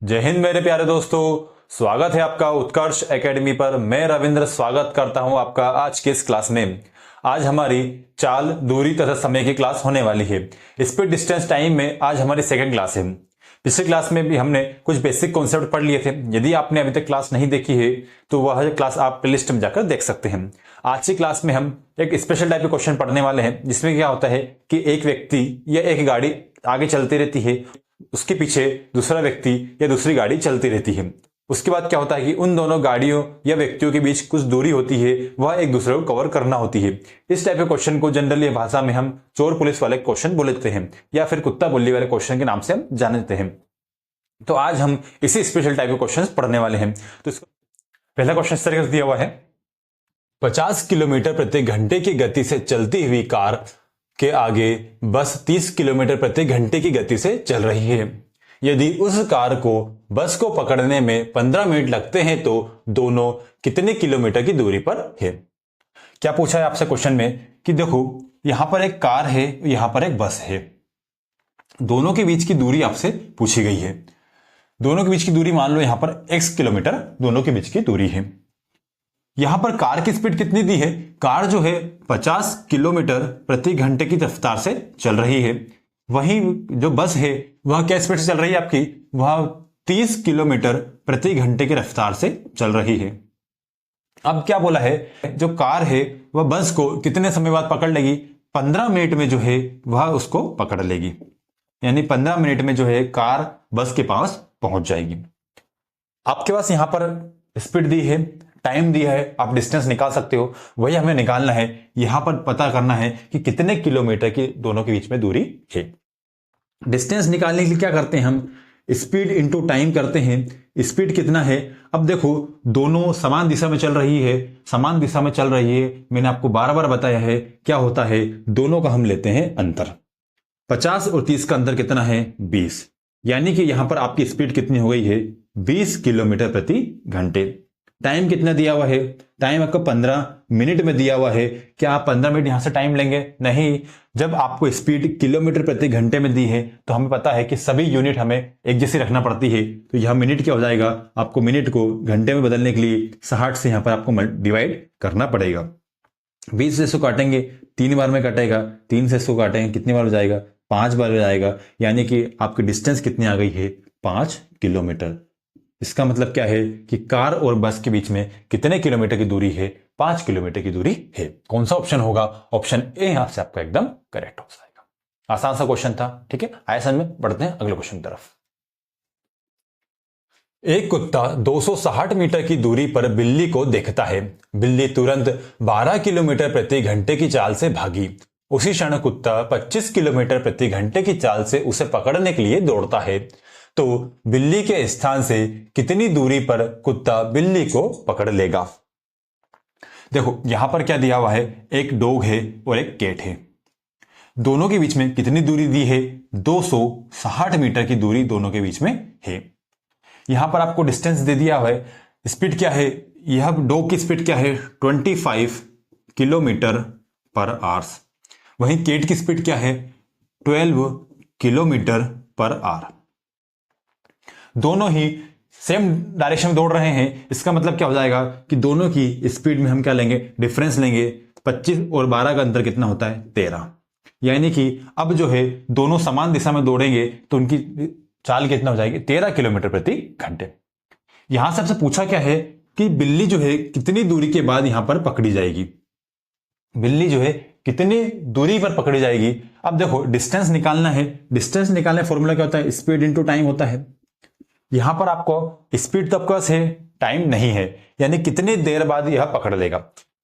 जय हिंद मेरे प्यारे दोस्तों, स्वागत है आपका उत्कर्ष एकेडमी पर। मैं रविंद्र स्वागत करता हूं आपका आज के इस क्लास में। आज हमारी चाल, दूरी तथा समय की क्लास होने वाली है। स्पीड, डिस्टेंस, टाइम में आज हमारी सेकंड क्लास है। पिछले क्लास में भी हमने कुछ बेसिक कॉन्सेप्ट पढ़ लिए थे। यदि आपने अभी तक क्लास नहीं देखी है तो वह क्लास आप प्लेलिस्ट में जाकर देख सकते हैं। आज की क्लास में हम एक स्पेशल टाइप के क्वेश्चन पढ़ने वाले हैं, जिसमें क्या होता है कि एक व्यक्ति या एक गाड़ी आगे चलती रहती है, उसके पीछे दूसरा व्यक्ति या दूसरी गाड़ी चलती रहती है। उसके बाद क्या होता है कि उन दोनों गाड़ियों या व्यक्तियों के बीच कुछ दूरी होती है, वह एक दूसरे को कवर करना होती है। इस टाइप के क्वेश्चन को जनरली भाषा में हम चोर पुलिस वाले क्वेश्चन बोल देते हैं या फिर कुत्ता बिल्ली वाले क्वेश्चन के नाम से हम जान लेते हैं। तो आज हम इसी स्पेशल टाइप के क्वेश्चन पढ़ने वाले हैं। तो इसका पहला क्वेश्चन इस तरह से दिया हुआ है, 50 किलोमीटर प्रति घंटे की गति से चलती हुई कार के आगे बस 30 किलोमीटर प्रति घंटे की गति से चल रही है। यदि उस कार को बस को पकड़ने में 15 मिनट लगते हैं तो दोनों कितने किलोमीटर की दूरी पर है। क्या पूछा है आपसे क्वेश्चन में कि देखो, यहां पर एक कार है, यहां पर एक बस है, दोनों के बीच की दूरी आपसे पूछी गई है। दोनों के बीच की दूरी मान लो यहां पर x किलोमीटर दोनों के बीच की दूरी है। यहां पर कार की स्पीड कितनी दी है? कार जो है 50 किलोमीटर प्रति घंटे की रफ्तार से चल रही है। वहीं जो बस है वह क्या स्पीड से चल रही है आपकी? वह 30 किलोमीटर प्रति घंटे की रफ्तार से चल रही है। अब क्या बोला है, जो कार है वह बस को कितने समय बाद पकड़ लेगी? 15 मिनट में जो है वह उसको पकड़ लेगी। यानी 15 मिनट में जो है कार बस के पास पहुंच जाएगी। आपके पास यहां पर स्पीड दी है, टाइम दिया है, आप डिस्टेंस निकाल सकते हो। वही हमें निकालना है, यहां पर पता करना है कि कितने किलोमीटर की दोनों के बीच में दूरी है। डिस्टेंस निकालने के लिए क्या करते हैं हम? स्पीड इंटू टाइम करते हैं। स्पीड कितना है? अब देखो, दोनों समान दिशा में चल रही है, समान दिशा में चल रही है। मैंने आपको बार बार बताया है क्या होता है, दोनों का हम लेते हैं अंतर। 50 और 30 का अंतर कितना है? 20। यानी कि यहां पर आपकी स्पीड कितनी हो गई है? 20 किलोमीटर प्रति घंटे। टाइम कितना दिया हुआ है? टाइम आपको 15 मिनट में दिया हुआ है। क्या आप 15 मिनट यहां से टाइम लेंगे? नहीं। जब आपको स्पीड किलोमीटर प्रति घंटे में दी है तो हमें पता है कि सभी यूनिट हमें एक जैसी रखना पड़ती है। तो यह मिनट क्या हो जाएगा? आपको मिनट को घंटे में बदलने के लिए 60 से यहां पर आपको डिवाइड करना पड़ेगा। 20 से 100 काटेंगे, 3 बार में कटेगा। 3 से 100 काटेंगे, कितनी बार हो जाएगा? 5 बार हो जाएगा। यानी कि आपकी डिस्टेंस कितनी आ गई है? 5 किलोमीटर। इसका मतलब क्या है कि कार और बस के बीच में कितने किलोमीटर की दूरी है? 5 किलोमीटर की दूरी है। कौन सा ऑप्शन होगा? ऑप्शन ए यहां से आपका एकदम करेक्ट हो जाएगा। आसान सा क्वेश्चन था, ठीक है। आइए समझ में बढ़ते हैं अगले क्वेश्चन की तरफ। एक कुत्ता 260 मीटर की दूरी पर बिल्ली को देखता है। बिल्ली तुरंत 12 किलोमीटर प्रति घंटे की चाल से भागी। उसी क्षण कुत्ता 25 किलोमीटर प्रति घंटे की चाल से उसे पकड़ने के लिए दौड़ता है। तो बिल्ली के स्थान से कितनी दूरी पर कुत्ता बिल्ली को पकड़ लेगा? देखो, यहां पर क्या दिया हुआ है, एक डॉग है और एक कैट है। दोनों के बीच में कितनी दूरी दी है? 260 मीटर की दूरी दोनों के बीच में है। यहां पर आपको डिस्टेंस दे दिया हुआ है। स्पीड क्या है? यह डॉग की स्पीड क्या है? 25 किलोमीटर पर आवर्स। वहीं कैट की स्पीड क्या है? 12 किलोमीटर पर आवर। दोनों ही सेम डायरेक्शन में दौड़ रहे हैं। इसका मतलब क्या हो जाएगा कि दोनों की स्पीड में हम क्या लेंगे? डिफरेंस लेंगे। 25 और 12 का अंतर कितना होता है? 13। यानी कि अब जो है दोनों समान दिशा में दौड़ेंगे तो उनकी चाल कितना हो जाएगी? 13 किलोमीटर प्रति घंटे। यहां से आपसे पूछा क्या है कि बिल्ली जो है कितनी दूरी के बाद यहां पर पकड़ी जाएगी? बिल्ली जो है कितनी दूरी पर पकड़ी जाएगी? अब देखो, डिस्टेंस निकालना है। डिस्टेंस निकालने फॉर्मूला क्या होता है? स्पीड इंटू टाइम होता है। यहां पर आपको स्पीड तो आपके पास है, टाइम नहीं है। यानी कितनी देर बाद यह पकड़ लेगा।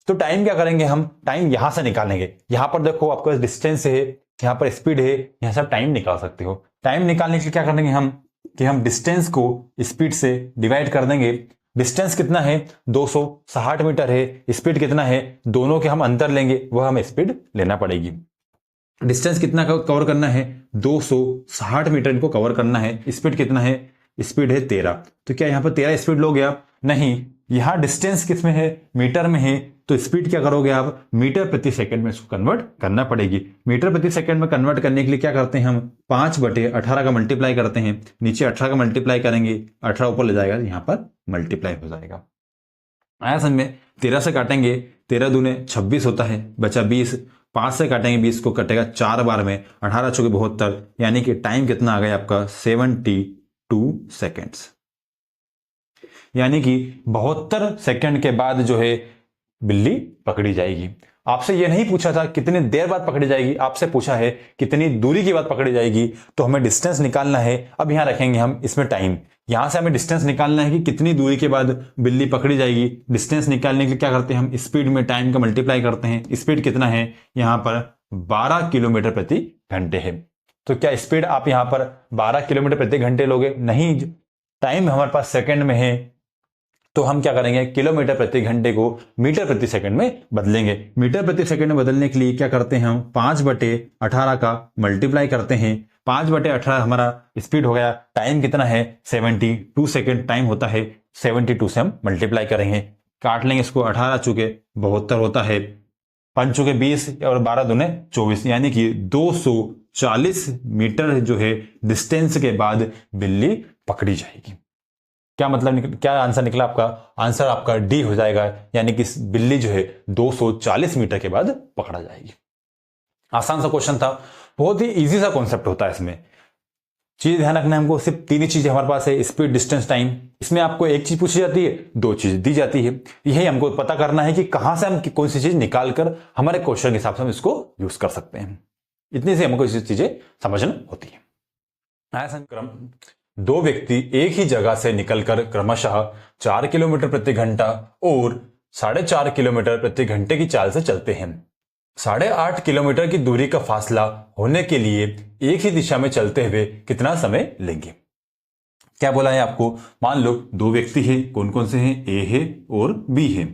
तो टाइम क्या करेंगे हम? टाइम यहां से निकालेंगे। यहां पर देखो, आपके पास डिस्टेंस है, यहां पर स्पीड है, यहां से आप टाइम निकाल सकते हो। टाइम निकालने के लिए क्या करेंगे हम कि हम डिस्टेंस को स्पीड से डिवाइड कर देंगे। डिस्टेंस कितना है? 260 मीटर है। स्पीड कितना है? दोनों के हम अंतर लेंगे, वह हमें स्पीड लेना पड़ेगी। डिस्टेंस कितना कवर करना है? 260 मीटर इनको कवर करना है। स्पीड कितना है? स्पीड है 13। तो क्या यहां पर 13 स्पीड लोगे आप? नहीं। यहाँ डिस्टेंस किस में है, मीटर में है, तो स्पीड क्या करोगे आप, मीटर प्रति सेकंड में इसको कन्वर्ट करना पड़ेगी। मीटर प्रति सेकंड में कन्वर्ट करने के लिए क्या करते हैं हम, 5/18 का मल्टीप्लाई करते हैं, नीचे 18 का मल्टीप्लाई करेंगे, 18 ऊपर ले जाएगा, यहाँ पर मल्टीप्लाई हो जाएगा। आया समझ में। 13 से काटेंगे, 13 दूने 26 होता है, बचा 20, 5 से काटेंगे 20 को, कटेगा 4 बार में, 18 चौके 72, यानी कि टाइम कितना आ गया आपका 72 सेकेंड्स। यानी कि 72 सेकंड के बाद जो है बिल्ली पकड़ी जाएगी। आपसे यह नहीं पूछा था कितनी देर बाद पकड़ी जाएगी, आपसे पूछा है कितनी दूरी के बाद पकड़ी जाएगी, तो हमें डिस्टेंस निकालना है। अब यहां रखेंगे हम इसमें टाइम, यहां से हमें डिस्टेंस निकालना है कि कितनी दूरी के बाद बिल्ली पकड़ी जाएगी। डिस्टेंस निकालने के लिए क्या करते हैं हम, स्पीड में टाइम का मल्टीप्लाई करते हैं। स्पीड कितना है यहां पर, 12 किलोमीटर प्रति घंटे है। तो क्या स्पीड आप यहां पर 12 किलोमीटर प्रति घंटे लोगे, नहीं, टाइम हमारे पास सेकंड में है, तो हम क्या करेंगे, किलोमीटर प्रति घंटे को मीटर प्रति सेकंड में बदलेंगे। मीटर प्रति सेकंड में बदलने के लिए क्या करते हैं हम, 5/18 का मल्टीप्लाई करते हैं। 5/18 हमारा स्पीड हो गया, टाइम कितना है 72 सेकंड टाइम होता है, 72 से हम मल्टीप्लाई करेंगे, काट लेंगे इसको, 18 चुके 72 होता है, 5 चुके 20 और 12 दूने 24, यानी कि 240 मीटर जो है डिस्टेंस के बाद बिल्ली पकड़ी जाएगी। क्या मतलब, क्या आंसर निकला आपका, आंसर आपका डी हो जाएगा, यानी कि बिल्ली जो है 240 मीटर के बाद पकड़ा जाएगी। आसान सा क्वेश्चन था, बहुत ही इजी सा कॉन्सेप्ट होता है इसमें। चीज ध्यान रखना है हमको, सिर्फ 3 ही चीजें हमारे पास है, स्पीड, डिस्टेंस, टाइम। इसमें आपको एक चीज पूछी जाती है, 2 चीज दी जाती है, यही हमको पता करना है कि कहां से हम कौन सी चीज निकाल कर हमारे क्वेश्चन के हिसाब से हम इसको यूज कर सकते हैं। इतनी से हमको इसी चीजें समझना होती है। 2 व्यक्ति एक ही जगह से निकलकर क्रमशः 4 किलोमीटर प्रति घंटा और 4.5 किलोमीटर प्रति घंटे की चाल से चलते हैं। 8.5 किलोमीटर की दूरी का फासला होने के लिए एक ही दिशा में चलते हुए कितना समय लेंगे। क्या बोला है आपको, मान लो 2 व्यक्ति हैं, कौन कौन से हैं, ए है और बी है।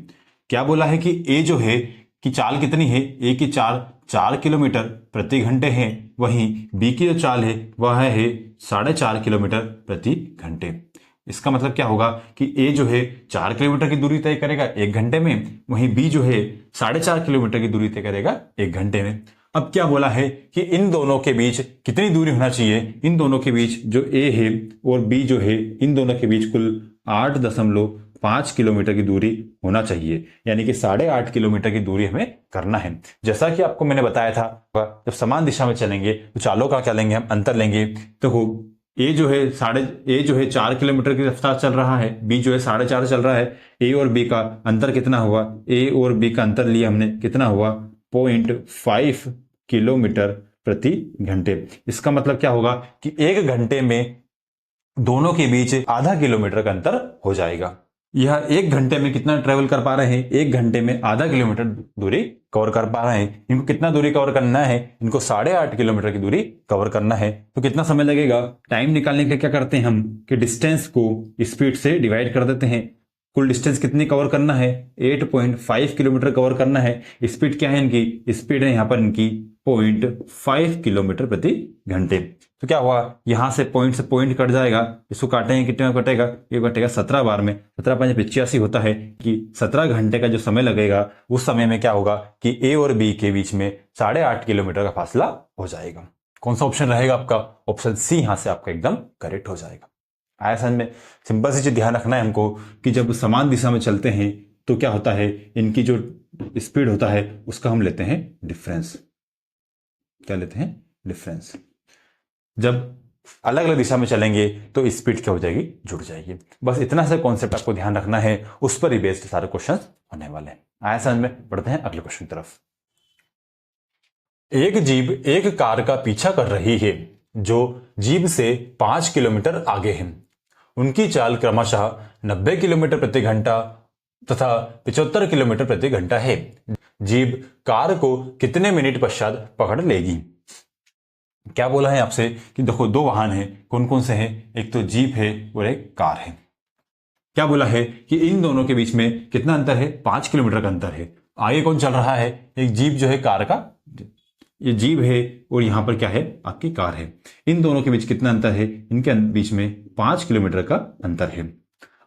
क्या बोला है कि ए जो है कि चाल कितनी है, ए की चाल 4 किलोमीटर प्रति घंटे है, वहीं बी की जो चाल है वह है 4.5 किलोमीटर प्रति घंटे। इसका मतलब क्या होगा कि ए जो है 4 किलोमीटर की दूरी तय करेगा 1 घंटे में, वहीं बी जो है 4.5 किलोमीटर की दूरी तय करेगा 1 घंटे में। अब क्या बोला है कि इन दोनों के बीच कितनी दूरी होना चाहिए, इन दोनों के बीच जो ए है और बी जो है, इन दोनों के बीच कुल 8.5 किलोमीटर की दूरी होना चाहिए, यानी कि 8.5 किलोमीटर की दूरी हमें करना है। जैसा कि आपको मैंने बताया था, जब समान दिशा में चलेंगे तो चालों का क्या लेंगे हम, अंतर लेंगे। तो ए जो है 4 किलोमीटर की रफ्तार चल रहा है, बी जो है 4.5 चल रहा है। ए और बी का अंतर कितना हुआ, ए और बी का अंतर लिया हमने, कितना हुआ 0.5 किलोमीटर प्रति घंटे। इसका मतलब क्या होगा कि 1 घंटे में दोनों के बीच आधा किलोमीटर का अंतर हो जाएगा। यह 1 घंटे में कितना ट्रेवल कर पा रहे हैं, 1 घंटे में आधा किलोमीटर दूरी कवर कर पा रहे हैं। इनको कितना दूरी कवर करना है, इनको 8.5 किलोमीटर की दूरी कवर करना है, तो कितना समय लगेगा। टाइम निकालने के लिए क्या करते हैं हम कि डिस्टेंस को स्पीड से डिवाइड कर देते हैं। कुल डिस्टेंस कितनी कवर करना है, 8.5 किलोमीटर कवर करना है। स्पीड क्या है इनकी, स्पीड है यहाँ पर इनकी 0.5 किलोमीटर प्रति घंटे। तो क्या हुआ, यहां से पॉइंट कट जाएगा, इसको काटेंगे, कितने में कटेगा, ये कटेगा 17 बार में, 17×5 होता है कि 17 घंटे का जो समय लगेगा, उस समय में क्या होगा कि ए और बी के बीच में 8.5 किलोमीटर का फासला हो जाएगा। कौन सा ऑप्शन रहेगा आपका, ऑप्शन सी यहां से आपका एकदम करेक्ट हो जाएगा। आया समझ में। सिंपल सी चीज ध्यान रखना है हमको कि जब समान दिशा में चलते हैं तो क्या होता है, इनकी जो स्पीड होता है उसका हम लेते हैं डिफरेंस। क्या लेते हैं, डिफरेंस। जब अलग अलग दिशा में चलेंगे तो स्पीड क्या हो जाएगी, जुड़ जाएगी। बस इतना सा कॉन्सेप्ट आपको ध्यान रखना है, उस पर ही बेस्ड सारे क्वेश्चन होने वाले हैं। आया समझ में। बढ़ते हैं अगले क्वेश्चन की तरफ। एक जीभ एक कार का पीछा कर रही है जो जीभ से 5 किलोमीटर आगे है। उनकी चाल क्रमशः 90 किलोमीटर प्रति घंटा तथा 75 किलोमीटर प्रति घंटा है। जीभ कार को कितने मिनट पश्चात पकड़ लेगी। क्या बोला है आपसे कि देखो 2 वाहन हैं, कौन कौन से हैं, एक तो जीप है और एक कार है। क्या बोला है कि इन दोनों के बीच में कितना अंतर है, 5 किलोमीटर का अंतर है। आगे कौन चल रहा है, एक जीप जो है कार का, ये जीप है और यहां पर क्या है, आपकी कार है। इन दोनों के बीच कितना अंतर है, इनके बीच में 5 किलोमीटर का अंतर है।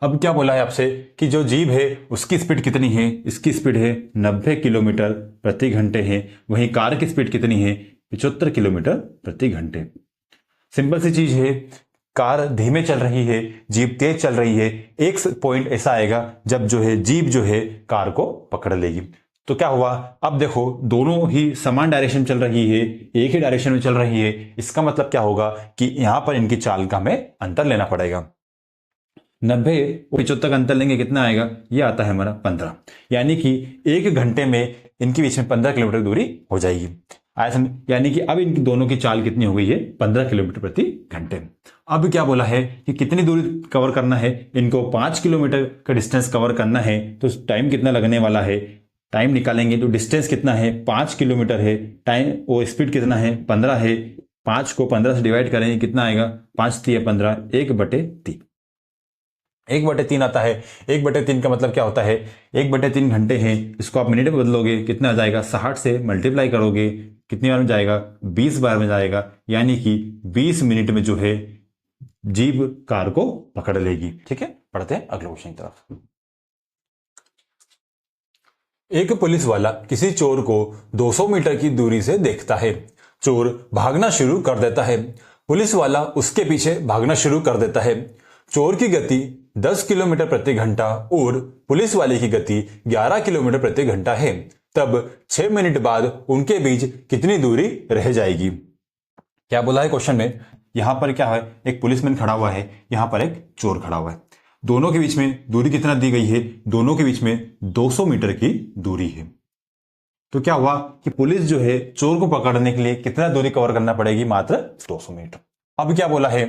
अब क्या बोला है आपसे कि जो जीभ है उसकी स्पीड कितनी है, इसकी स्पीड है 90 किलोमीटर प्रति घंटे है, वहीं कार की स्पीड कितनी है 75 किलोमीटर प्रति घंटे। सिंपल सी चीज है, कार धीमे चल रही है, जीप तेज चल रही है, एक पॉइंट ऐसा आएगा जब जो है जीप जो है कार को पकड़ लेगी। तो क्या हुआ, अब देखो दोनों ही समान डायरेक्शन चल रही है, एक ही डायरेक्शन में चल रही है, इसका मतलब क्या होगा कि यहां पर इनकी चाल का हमें अंतर लेना पड़ेगा। 90 75 का अंतर लेंगे, कितना आएगा, ये आता है हमारा 15, यानी कि एक घंटे में इनके बीच में 15 किलोमीटर दूरी हो जाएगी। यानी कि अब इनकी दोनों की चाल कितनी हो गई है, 15 किलोमीटर प्रति घंटे। अब क्या बोला है कि कितनी दूरी कवर करना है, इनको 5 किलोमीटर का डिस्टेंस कवर करना है, तो टाइम कितना लगने वाला है, टाइम निकालेंगे तो डिस्टेंस कितना है 5 किलोमीटर है, टाइम वो स्पीड कितना है 15 है, 5 को 15 से डिवाइड करेंगे कितना आएगा, 5 3 15, 1/3, 1/3 आता है। 1/3 का मतलब क्या होता है, 1/3 घंटे हैं, इसको आप मिनट में बदलोगे कितना आ जाएगा, 60 से मल्टीप्लाई करोगे कितनी बार में जाएगा, 20 बार में जाएगा, यानी कि 20 मिनट में जो है जीप कार को पकड़ लेगी। ठीक है, पढ़ते हैं अगले क्वेश्चन की तरफ। एक पुलिस वाला किसी चोर को 200 मीटर की दूरी से देखता है। चोर भागना शुरू कर देता है। पुलिस वाला उसके पीछे भागना शुरू कर देता है। चोर की गति 10 किलोमीटर प्रति घंटा और पुलिस वाले की गति 11 किलोमीटर प्रति घंटा है। तब 6 मिनट बाद उनके बीच कितनी दूरी रह जाएगी। क्या बोला है क्वेश्चन में, यहां पर क्या है, एक पुलिसमैन खड़ा हुआ है, यहां पर एक चोर खड़ा हुआ है, दोनों के बीच में दूरी कितना दी गई है, दोनों के बीच में 200 मीटर की दूरी है। तो क्या हुआ कि पुलिस जो है चोर को पकड़ने के लिए कितना दूरी कवर करना पड़ेगी, मात्र 200 मीटर। अब क्या बोला है,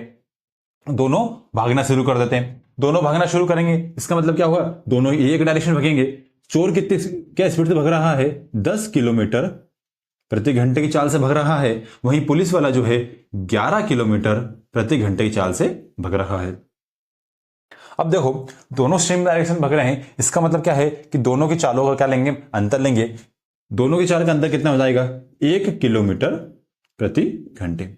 दोनों भागना शुरू कर देते हैं। दोनों भागना शुरू करेंगे, इसका मतलब क्या हुआ, दोनों एक डायरेक्शन भागेंगे। चोर कितनी क्या स्पीड से भाग रहा है, 10 किलोमीटर प्रति घंटे की चाल से भाग रहा है, वहीं पुलिस वाला जो है 11 किलोमीटर प्रति घंटे की चाल से भाग रहा है। अब देखो दोनों सेम डायरेक्शन भाग रहे हैं, इसका मतलब क्या है कि दोनों की चालों का क्या लेंगे, अंतर लेंगे। दोनों की चाल का अंतर कितना हो जाएगा, 1 किलोमीटर प्रति घंटे।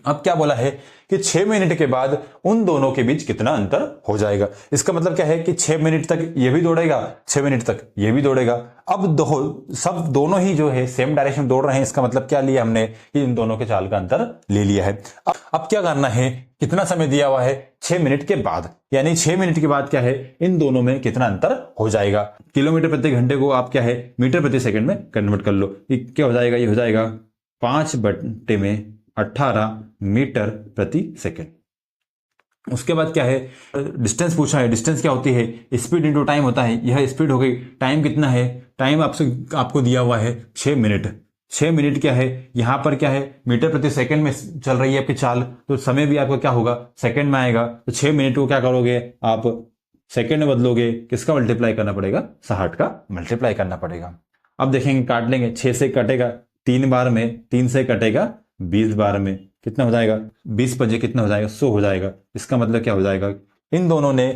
अब क्या बोला है कि 6 मिनट के बाद उन दोनों के बीच कितना अंतर हो जाएगा। इसका मतलब क्या है कि 6 मिनट तक ये भी दौड़ेगा, 6 मिनट तक ये भी दौड़ेगा। अब दोनों ही जो है सेम डायरेक्शन दौड़ रहे हैं, इसका मतलब क्या लिया हमने कि इन दोनों के चाल का अंतर ले लिया है। अब क्या करना है, कितना समय दिया हुआ है, 6 मिनट के बाद, यानी 6 मिनट के बाद क्या है, इन दोनों में कितना अंतर हो जाएगा। किलोमीटर प्रति घंटे को आप क्या है मीटर प्रति सेकंड में कन्वर्ट कर लो, ये क्या हो जाएगा, ये हो जाएगा 5/18 मीटर प्रति सेकंड। उसके बाद क्या है, डिस्टेंस पूछा है, डिस्टेंस क्या होती है, स्पीड इंटू टाइम होता है, यह स्पीड हो गई। टाइम कितना है, टाइम आपको दिया हुआ है 6 मिनट। 6 मिनट क्या है, यहां पर क्या है मीटर प्रति सेकंड में चल रही है आपकी चाल, तो समय भी आपका क्या होगा, सेकंड में आएगा। तो 6 मिनट को क्या करोगे आप, सेकंड में बदलोगे, किसका मल्टीप्लाई करना पड़ेगा, 60 का मल्टीप्लाई करना पड़ेगा। अब देखेंगे काट लेंगे, 6 से कटेगा 3 बार में, 3 से कटेगा 20 बार में, कितना हो जाएगा, 20 पंजे कितना हो जाएगा, 100 हो जाएगा। इसका मतलब क्या हो जाएगा, इन दोनों ने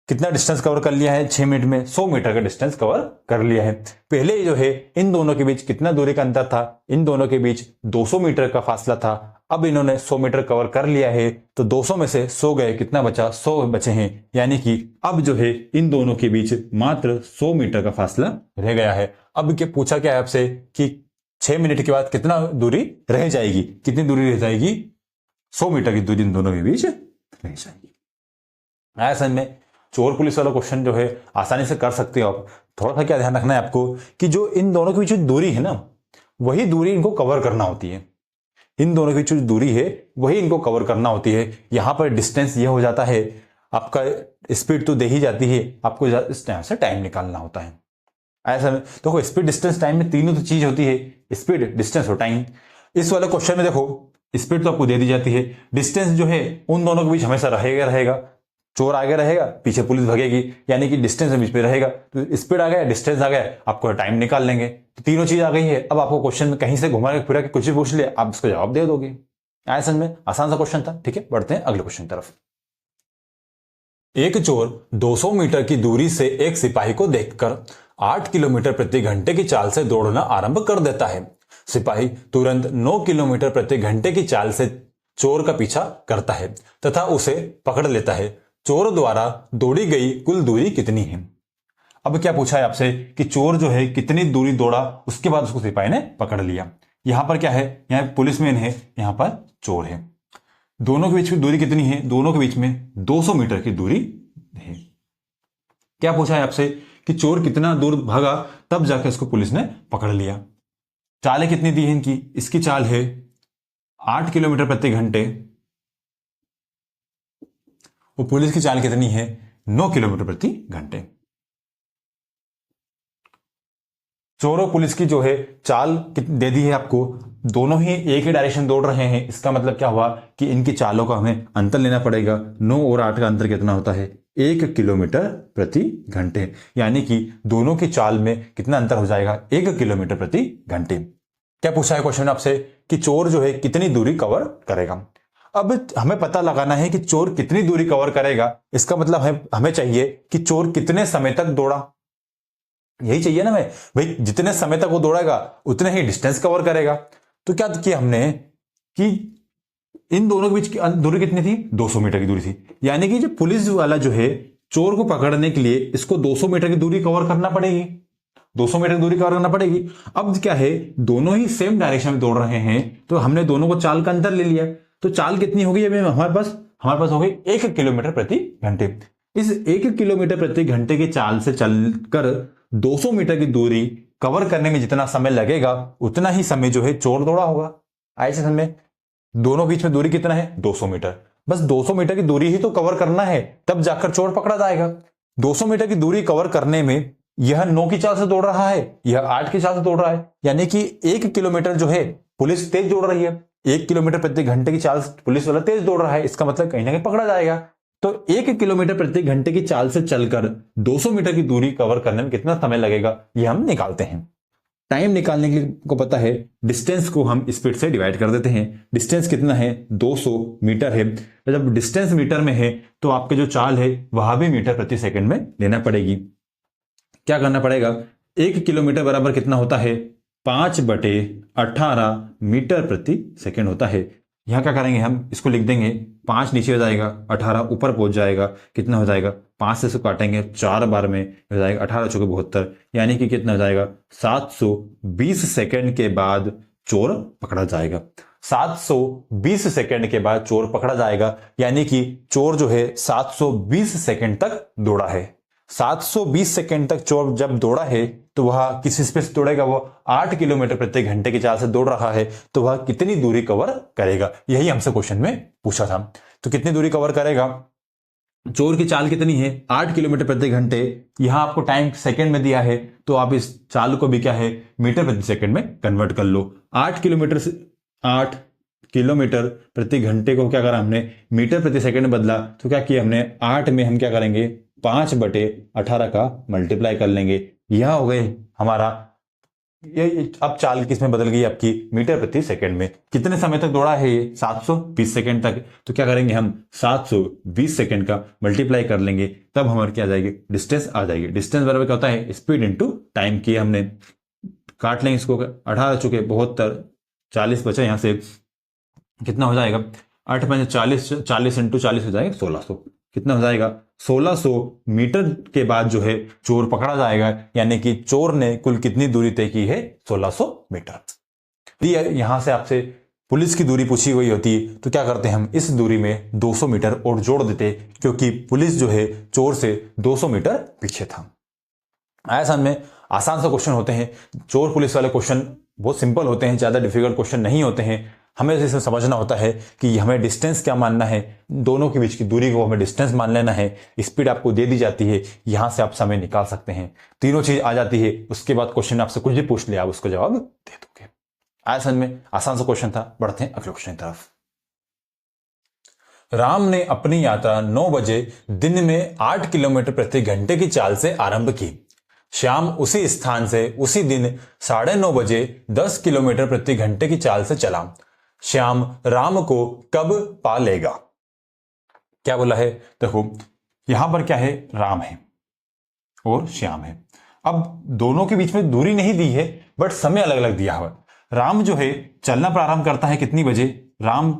कितना डिस्टेंस कवर कर लिया है, 6 मिनट में 100 मीटर का डिस्टेंस कवर कर लिया है। पहले जो है इन दोनों के बीच कितना दूरी का अंतर था, इन दोनों के बीच 200 मीटर का फासला था। अब इन्होंने 100 मीटर कवर कर लिया है, तो 200 में से 100 गए, कितना बचा, 100 बचे हैं, यानी कि अब जो है इन दोनों के बीच मात्र 100 मीटर का फासला रह गया है। अब क्या पूछा क्या है आपसे कि 6 मिनट के बाद कितना दूरी रह जाएगी, कितनी दूरी रह जाएगी, 100 मीटर की दूरी इन दोनों के बीच रह जाएगी। आया समझ में, चोर पुलिस वाला क्वेश्चन जो है आसानी से कर सकते हो आप। थोड़ा सा क्या ध्यान रखना है आपको कि जो इन दोनों के बीच दूरी है ना, वही दूरी इनको कवर करना होती है। इन दोनों के बीच दूरी है वही इनको कवर करना होती है। यहां पर डिस्टेंस ये हो जाता है, आपका स्पीड तो दे ही जाती है, आपको इस टाइम से टाइम निकालना होता है। ऐसा देखो स्पीड डिस्टेंस टाइम में तीनों तो चीज होती है, स्पीड डिस्टेंस और टाइम। इस वाले क्वेश्चन में देखो स्पीड तो आपको दे दी जाती है, डिस्टेंस जो है उन दोनों के बीच हमेशा रहेगा। चोर आगे रहेगा, पीछे पुलिस भगेगी, यानी कि डिस्टेंस बीच में रहेगा। तो स्पीड आ गया, डिस्टेंस आ गया, आपको टाइम निकाल लेंगे। तो तीनों चीज आ गई है। अब आपको क्वेश्चन में कहीं से घुमा फिरा के कुछ भी पूछ लिया, आप उसको जवाब दे दोगे। आया समझ में, आसान सा क्वेश्चन था। ठीक है, बढ़ते हैं अगले क्वेश्चन की तरफ। एक चोर 200 मीटर की दूरी से एक सिपाही को देखकर 8 किलोमीटर प्रति घंटे की चाल से दौड़ना आरंभ कर देता है। सिपाही तुरंत 9 किलोमीटर प्रति घंटे की चाल से चोर का पीछा करता है तथा उसे पकड़ लेता है। चोर द्वारा दौड़ी गई कुल दूरी कितनी है। अब क्या पूछा है आपसे कि चोर जो है कितनी दूरी दौड़ा, उसके बाद उसको सिपाही ने पकड़ लिया। यहां पर क्या है, यहां पुलिसमैन है, यहां पर चोर है। दोनों के बीच की दूरी कितनी है, दोनों के बीच में 200 मीटर की दूरी है। क्या पूछा है आपसे कि चोर कितना दूर भागा, तब जाकर इसको पुलिस ने पकड़ लिया। चालें कितनी दी है इनकी, इसकी चाल है 8 किलोमीटर प्रति घंटे, और पुलिस की चाल कितनी है, 9 किलोमीटर प्रति घंटे। चोर और पुलिस की जो है चाल दे दी है आपको, दोनों ही एक ही डायरेक्शन दौड़ रहे हैं। इसका मतलब क्या हुआ कि इनकी चालों का हमें अंतर लेना पड़ेगा। 9 और 8 का अंतर कितना होता है, 1 किलोमीटर प्रति घंटे, यानी कि दोनों की चाल में कितना अंतर हो जाएगा, 1 किलोमीटर प्रति घंटे। क्या पूछा है क्वेश्चन आपसे कि चोर जो है कितनी दूरी कवर करेगा। अब हमें पता लगाना है कि चोर कितनी दूरी कवर करेगा। इसका मतलब हमें चाहिए कि चोर कितने समय तक दौड़ा, यही चाहिए ना भाई जितने समय तक वो दौड़ेगा उतने ही डिस्टेंस कवर करेगा। तो क्या किया हमने कि इन दोनों के बीच की दूरी कितनी थी, 200 मीटर की दूरी थी। यानी कि जो पुलिस वाला जो है चोर को पकड़ने के लिए इसको 200 मीटर की दूरी कवर करना पड़ेगी, 200 मीटर की दूरी कवर करना पड़ेगी। अब क्या है, दोनों ही सेम डायरेक्शन में दौड़ रहे हैं, तो हमने दोनों को चाल का अंतर ले लिया। तो चाल कितनी होगी अभी हमारे पास हो गई 1 किलोमीटर प्रति घंटे। इस 1 किलोमीटर प्रति घंटे की चाल से चलकर 200 मीटर की दूरी कवर करने में जितना समय लगेगा उतना ही समय जो है चोर दौड़ा होगा। आए समझ में, दोनों बीच में दूरी कितना है, 200 मीटर। बस 200 मीटर की दूरी ही तो कवर करना है, तब जाकर चोर पकड़ा जाएगा। 200 मीटर की दूरी कवर करने में यह 9 की चाल से दौड़ रहा है, यह 8 की चाल से दौड़ रहा है, यानी कि 1 किलोमीटर जो है पुलिस तेज दौड़ रही है, 1 किलोमीटर प्रति घंटे की चाल पुलिस वाला तेज दौड़ रहा है। इसका मतलब कहीं ना कहीं पकड़ा जाएगा। तो 1 किलोमीटर प्रति घंटे की चाल से चलकर 200 मीटर की दूरी कवर करने में कितना समय लगेगा, यह हम निकालते हैं। टाइम निकालने के लिए को पता है, डिस्टेंस को हम स्पीड से डिवाइड कर देते हैं। डिस्टेंस कितना है, 200 मीटर है। तो जब डिस्टेंस मीटर में है तो आपके जो चाल है वह भी मीटर प्रति सेकंड में लेना पड़ेगी। क्या करना पड़ेगा, 1 किलोमीटर बराबर कितना होता है, 5/18 मीटर प्रति सेकंड होता है। यहां क्या करेंगे, हम इसको लिख देंगे, 5 नीचे हो जाएगा, 18 ऊपर पहुंच जाएगा, कितना हो जाएगा, 5 से इसको काटेंगे 4 बार में हो जाएगा 18 चौके 72, यानी कि कितना हो जाएगा, 720 सेकंड के बाद चोर पकड़ा जाएगा। 720 सेकंड के बाद चोर पकड़ा जाएगा, यानी कि चोर जो है 720 सेकंड तक दौड़ा है। 720 सेकंड तक चोर जब दौड़ा है तो वह किस स्पीड से दौड़ेगा, वो 8 किलोमीटर प्रति घंटे की चाल से दौड़ रहा है, तो वह कितनी दूरी कवर करेगा, यही हमसे क्वेश्चन में पूछा था। तो कितनी दूरी कवर करेगा, चोर की चाल कितनी है, 8 किलोमीटर प्रति घंटे। यहां आपको टाइम सेकंड में दिया है, तो आप इस चाल को भी क्या है, मीटर प्रति सेकंड में कन्वर्ट कर लो। 8 किलोमीटर प्रति घंटे को क्या करा हमने, मीटर प्रति सेकंड में बदला, तो क्या किया हमने, 8 में हम क्या करेंगे, 5/18 का मल्टीप्लाई कर लेंगे। यह हो गए हमारा, ये अब चाल किस में बदल गई आपकी, मीटर प्रति सेकंड में। कितने समय तक दौड़ा है ये, 720 सेकंड तक। तो क्या करेंगे हम, 720 सेकंड का मल्टीप्लाई कर लेंगे, तब हमारे क्या आ जाएगी, डिस्टेंस आ जाएगी। डिस्टेंस बराबर क्या होता है, स्पीड इनटू टाइम किया हमने। काट लेंगे इसको, 18 चुके 72, 40 बचा, यहां से कितना हो जाएगा, 8 5 40, 40 इंटू 40 हो जाएगा 1600। कितना हो जाएगा, 1600 मीटर के बाद जो है चोर पकड़ा जाएगा, यानी कि चोर ने कुल कितनी दूरी तय की है, 1600 मीटर। यहां से आपसे पुलिस की दूरी पूछी हुई होती तो क्या करते हैं, हम इस दूरी में 200 मीटर और जोड़ देते, क्योंकि पुलिस जो है चोर से 200 मीटर पीछे था। आसान में आसान से क्वेश्चन होते हैं, चोर पुलिस वाले क्वेश्चन बहुत सिंपल होते हैं, ज्यादा डिफिकल्ट क्वेश्चन नहीं होते हैं। हमें इसमें समझना होता है कि हमें डिस्टेंस क्या मानना है, दोनों के बीच की दूरी को हमें डिस्टेंस मान लेना है। स्पीड आपको दे दी जाती है, यहां से आप समय निकाल सकते हैं। तीनों चीज आ जाती है, उसके बाद क्वेश्चन आपसे कुछ भी पूछ लिया आप उसको जवाब दे दोगे। आसान में आसान सा क्वेश्चन था। बढ़ते हैं अगले क्वेश्चन की तरफ। राम ने अपनी यात्रा 9 बजे दिन में 8 किलोमीटर प्रति घंटे की चाल से आरंभ की। श्याम उसी स्थान से उसी दिन 9:30 बजे 10 किलोमीटर प्रति घंटे की चाल से चला। श्याम राम को कब पा लेगा। क्या बोला है, देखो यहां पर क्या है, राम है और श्याम है। अब दोनों के बीच में दूरी नहीं दी है, बट समय अलग अलग दिया हुआ। राम जो है चलना प्रारंभ करता है कितनी बजे, राम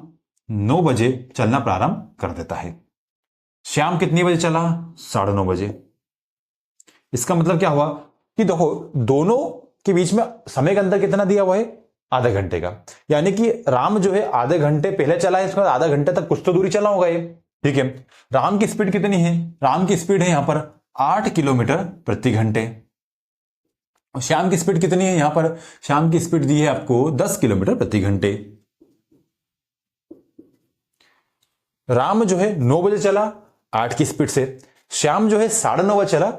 9 बजे चलना प्रारंभ कर देता है। श्याम कितनी बजे चला? 9:30 बजे। इसका मतलब क्या हुआ कि देखो दोनों के बीच में समय का अंतर कितना दिया हुआ है? आधे घंटे का। यानी कि राम जो है आधे घंटे पहले चला है, इसके बाद आधा घंटे तक कुछ तो दूरी चला होगा ये। ठीक है, राम की स्पीड कितनी है? राम की स्पीड है यहां पर 8 किलोमीटर प्रति घंटे। और श्याम की स्पीड कितनी है? यहां पर श्याम की स्पीड दी है आपको 10 किलोमीटर प्रति घंटे। राम जो है 9 बजे चला 8 की स्पीड से, श्याम जो है 9:30 बजे चला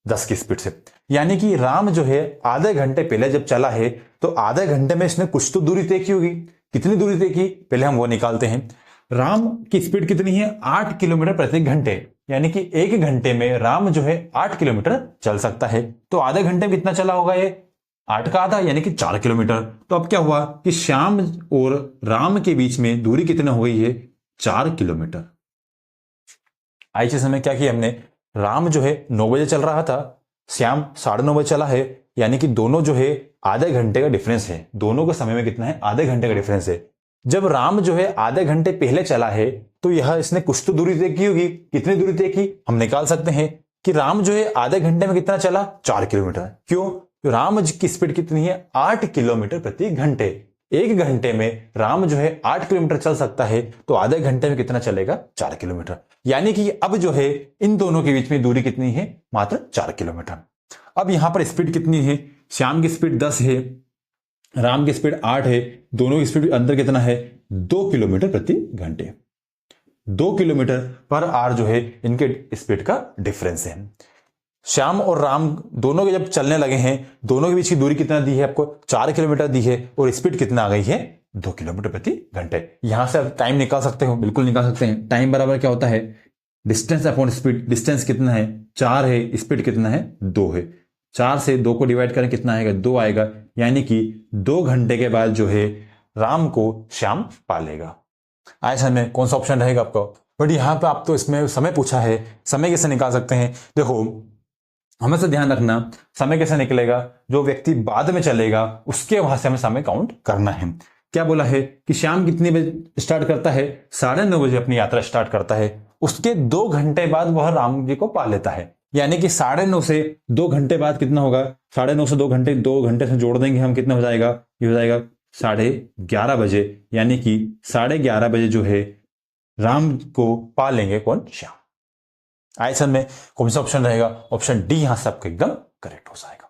10 की स्पीड से। यानी कि राम जो है आधे घंटे पहले जब चला है तो आधे घंटे में इसने कुछ तो दूरी तय की होगी। कितनी दूरी तय की? पहले हम वो निकालते हैं। राम की स्पीड कितनी है? 8 किलोमीटर प्रति घंटे। यानी कि 1 घंटे में राम जो है 8 किलोमीटर चल सकता है। तो आधे घंटे में कितना चला होगा ये? 8 का आधा यानी कि 4 किलोमीटर। तो अब क्या हुआ कि श्याम और राम के बीच में दूरी कितनी हो गई है? 4 किलोमीटर। ऐसे समय क्या किया हमने? राम जो है 9 बजे चल रहा था, श्याम 9:30 बजे चला है, यानी कि दोनों जो है आधे घंटे का डिफरेंस है। दोनों के समय में कितना है? आधे घंटे का डिफरेंस है। जब राम जो है आधे घंटे पहले चला है तो यह इसने कुछ तो दूरी तय की होगी। कितनी दूरी तय की? हम निकाल सकते हैं कि राम जो है आधे घंटे में कितना चला? 4 किलोमीटर। क्यों? राम की स्पीड कितनी है? 8 किलोमीटर प्रति घंटे। 1 घंटे में राम जो है 8 किलोमीटर चल सकता है, तो आधे घंटे में कितना चलेगा? 4 किलोमीटर। यानी कि अब जो है इन दोनों के बीच में दूरी कितनी है? मात्र 4 किलोमीटर। अब यहां पर स्पीड कितनी है? श्याम की स्पीड 10 है, राम की स्पीड 8 है। दोनों की स्पीड अंतर कितना है? 2 किलोमीटर प्रति घंटे। 2 किलोमीटर पर आवर जो है इनके स्पीड का डिफरेंस है। श्याम और राम दोनों के जब चलने लगे हैं, दोनों के बीच की दूरी कितना दी है आपको? 4 किलोमीटर दी है। और स्पीड कितना आ गई है? 2 किलोमीटर प्रति घंटे। यहां से आप टाइम निकाल सकते हो, बिल्कुल निकाल सकते हैं। टाइम बराबर क्या होता है? Distance upon speed. डिस्टेंस कितना है? 4 है, स्पीड कितना है? 2 है। 4 से 2 को डिवाइड करें कितना आएगा? 2 आएगा। यानी कि 2 घंटे के बाद जो है राम को श्याम पा लेगा। ऐसा में कौन सा ऑप्शन रहेगा आपका? बट यहां पे आप तो इसमें समय पूछा है, समय कैसे निकाल सकते हैं? देखो हमेशा ध्यान रखना, समय कैसे निकलेगा? जो व्यक्ति बाद में चलेगा उसके वहां से हमें समय काउंट करना है। क्या बोला है कि श्याम कितने बजे स्टार्ट करता है? 9:30 बजे अपनी यात्रा स्टार्ट करता है। उसके 2 घंटे बाद वह राम जी को पा लेता है। यानी कि 9:30 से 2 घंटे बाद कितना होगा? 9:30 से 2 घंटे, 2 घंटे से जोड़ देंगे हम, कितना हो जाएगा? ये हो जाएगा 11:30 बजे। यानी कि 11:30 बजे जो है राम को पा लेंगे कौन? श्याम। आइसन में कौन सा ऑप्शन रहेगा? ऑप्शन डी यहां से आपका एकदम करेक्ट हो जाएगा।